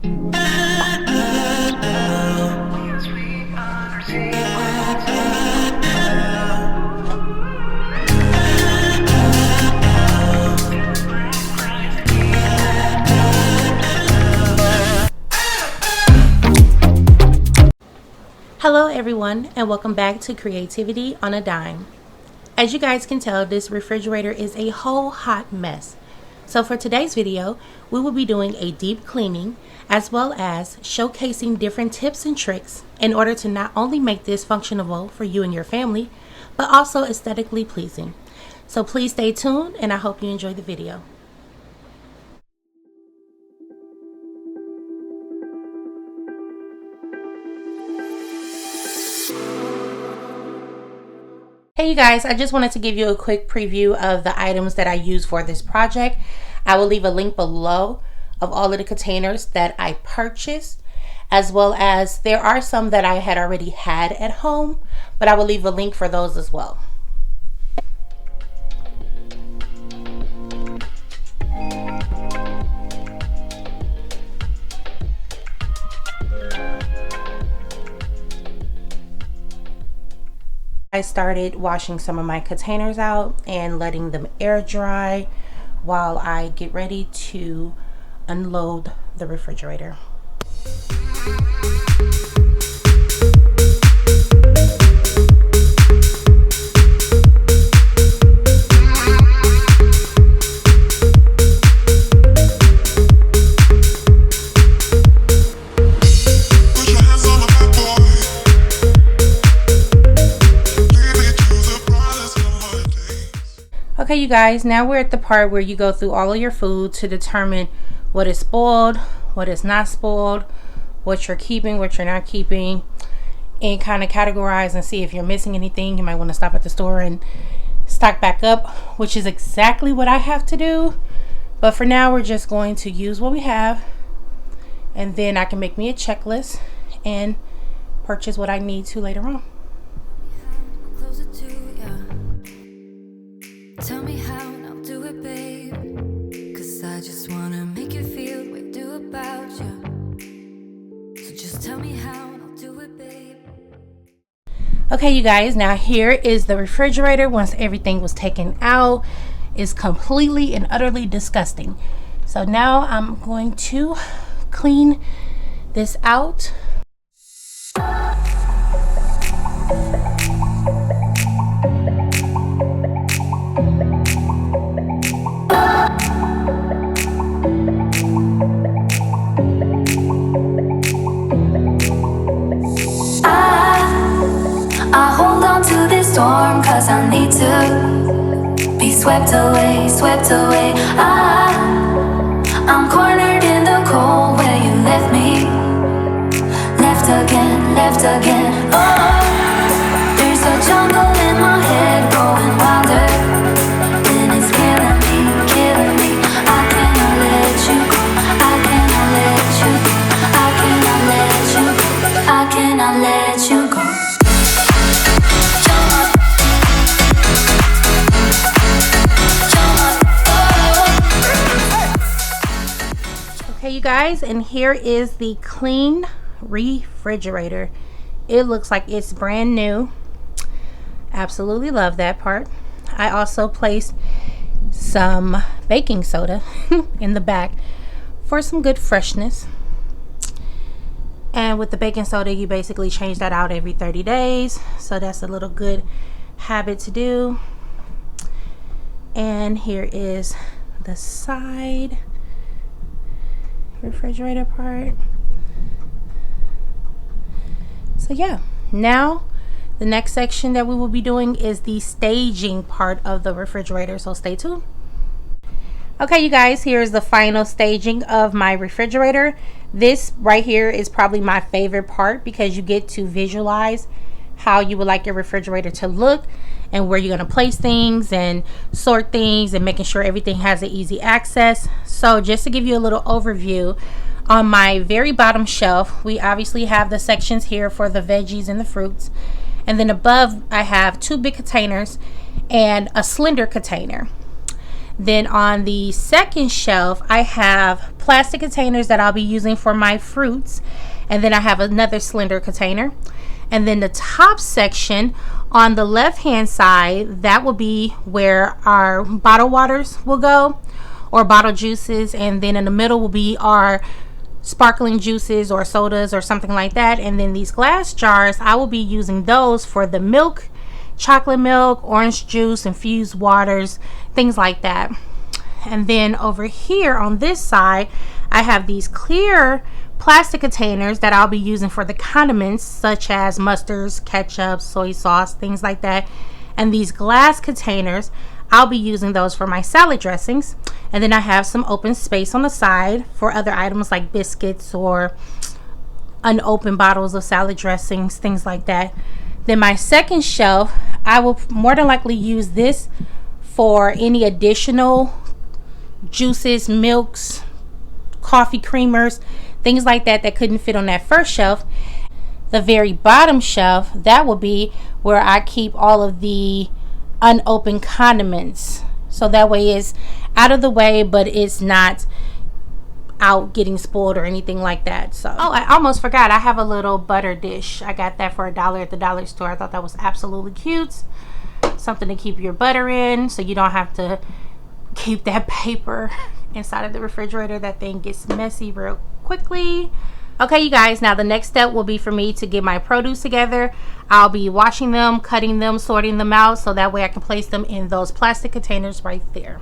Hello everyone, and welcome back to Creativity on a Dime. As you guys can tell, this refrigerator is a whole hot mess. So for today's video, we will be doing a deep cleaning as well as showcasing different tips and tricks in order to not only make this functional for you and your family, but also aesthetically pleasing. So please stay tuned, and I hope you enjoy the video. Hey you guys, I just wanted to give you a quick preview of the items that I use for this project. I will leave a link below of all of the containers that I purchased, as well as there are some that I had already had at home, but I will leave a link for those as well. I started washing some of my containers out and letting them air dry while I get ready to unload the refrigerator. Okay you guys, now we're at the part where you go through all of your food to determine what is spoiled, what is not spoiled, what you're keeping, what you're not keeping, and kind of categorize and see if you're missing anything. You might want to stop at the store and stock back up, which is exactly what I have to do. But for now, we're just going to use what we have, and then I can make me a checklist and purchase what I need to later on. Tell me how and I'll do it, babe. Cause I just wanna make you feel what I do about you. So just tell me how and I'll do it, babe. Okay you guys, now here is the refrigerator once everything was taken out. It's completely and utterly disgusting. So now I'm going to clean this out. Storm, cause I need to be swept away, swept away. I'm cornered in the cold where you left me. Left again, left again. Oh, there's a jungle in my head growing wilder, and it's killing me, killing me. I cannot let you go, I cannot let you go, I cannot let you go, I cannot let you go. Okay you guys, and here is the clean refrigerator. It looks like it's brand new. Absolutely love that part. I also placed some baking soda in the back for some good freshness. And with the baking soda, you basically change that out every 30 days. So that's a little good habit to do. And here is the side refrigerator part. So yeah, now the next section that we will be doing is the staging part of the refrigerator, so stay tuned. Okay you guys, here's the final staging of my refrigerator. This right here is probably my favorite part because you get to visualize how you would like your refrigerator to look and where you're going to place things and sort things and making sure everything has an easy access. So just to give you a little overview, on my very bottom shelf we obviously have the sections here for the veggies and the fruits, and then above I have two big containers and a slender container. Then on the second shelf I have plastic containers that I'll be using for my fruits, and then I have another slender container. And then the top section on the left hand side, that will be where our bottled waters will go, or bottled juices. And then in the middle will be our sparkling juices or sodas or something like that. And then these glass jars, I will be using those for the milk, chocolate milk, orange juice, infused waters, things like that. And then over here on this side, I have these clear plastic containers that I'll be using for the condiments, such as mustards, ketchup, soy sauce, things like that. And these glass containers, I'll be using those for my salad dressings. And then I have some open space on the side for other items like biscuits or unopened bottles of salad dressings, things like that. Then my second shelf, I will more than likely use this for any additional juices, milks, coffee creamers, things like that that couldn't fit on that first shelf. The very bottom shelf, that will be where I keep all of the unopened condiments, so that way it's out of the way, but it's not out getting spoiled or anything like that. So, oh, I almost forgot, I have a little butter dish. I got that for $1 at the dollar store. I thought that was absolutely cute. Something to keep your butter in, so you don't have to keep that paper inside of the refrigerator. That thing gets messy real quickly. Okay, you guys, now the next step will be for me to get my produce together. I'll be washing them, cutting them, sorting them out, so that way I can place them in those plastic containers right there.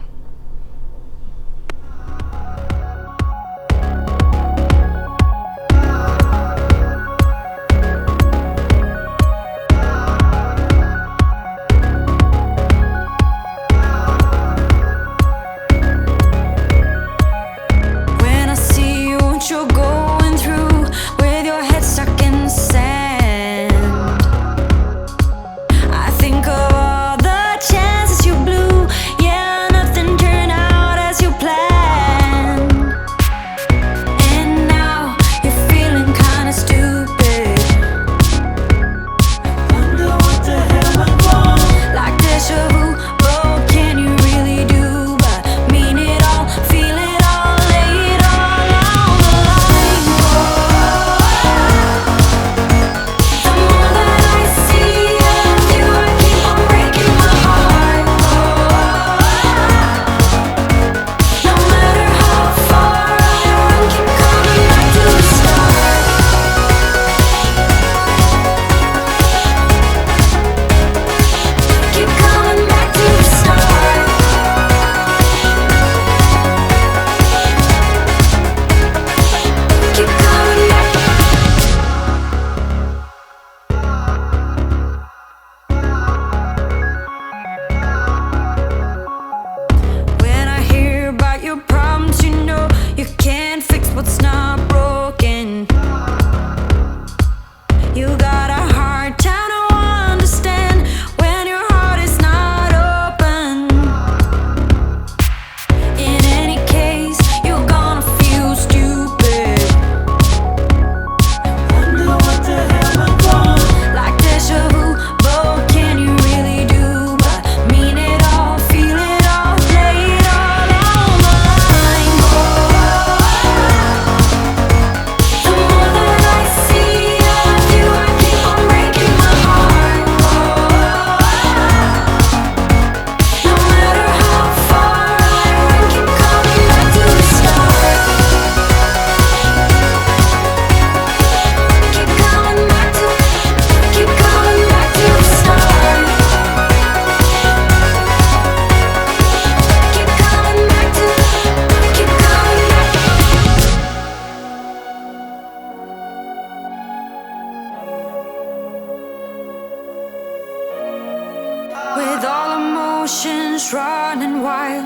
With all emotions running wild,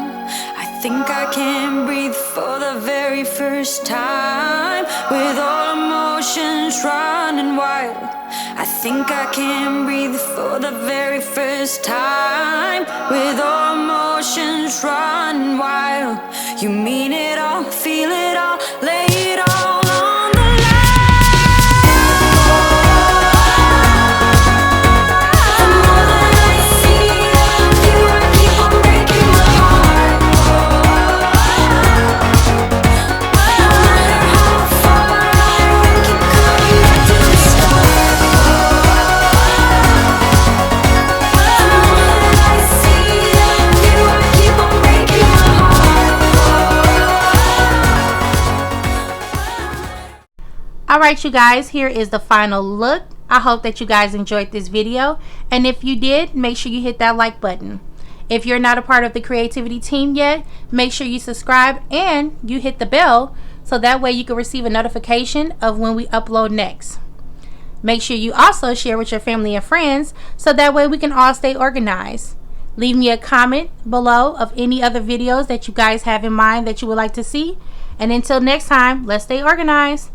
I think I can breathe for the very first time. With all emotions running wild, I think I can breathe for the very first time. With all emotions running wild, you mean it all, feel it all, lay it all on the Alright you guys, here is the final look. I hope that you guys enjoyed this video, and if you did, make sure you hit that like button. If you're not a part of the creativity team yet, make sure you subscribe and you hit the bell so that way you can receive a notification of when we upload next. Make sure you also share with your family and friends so that way we can all stay organized. Leave me a comment below of any other videos that you guys have in mind that you would like to see. And until next time, let's stay organized.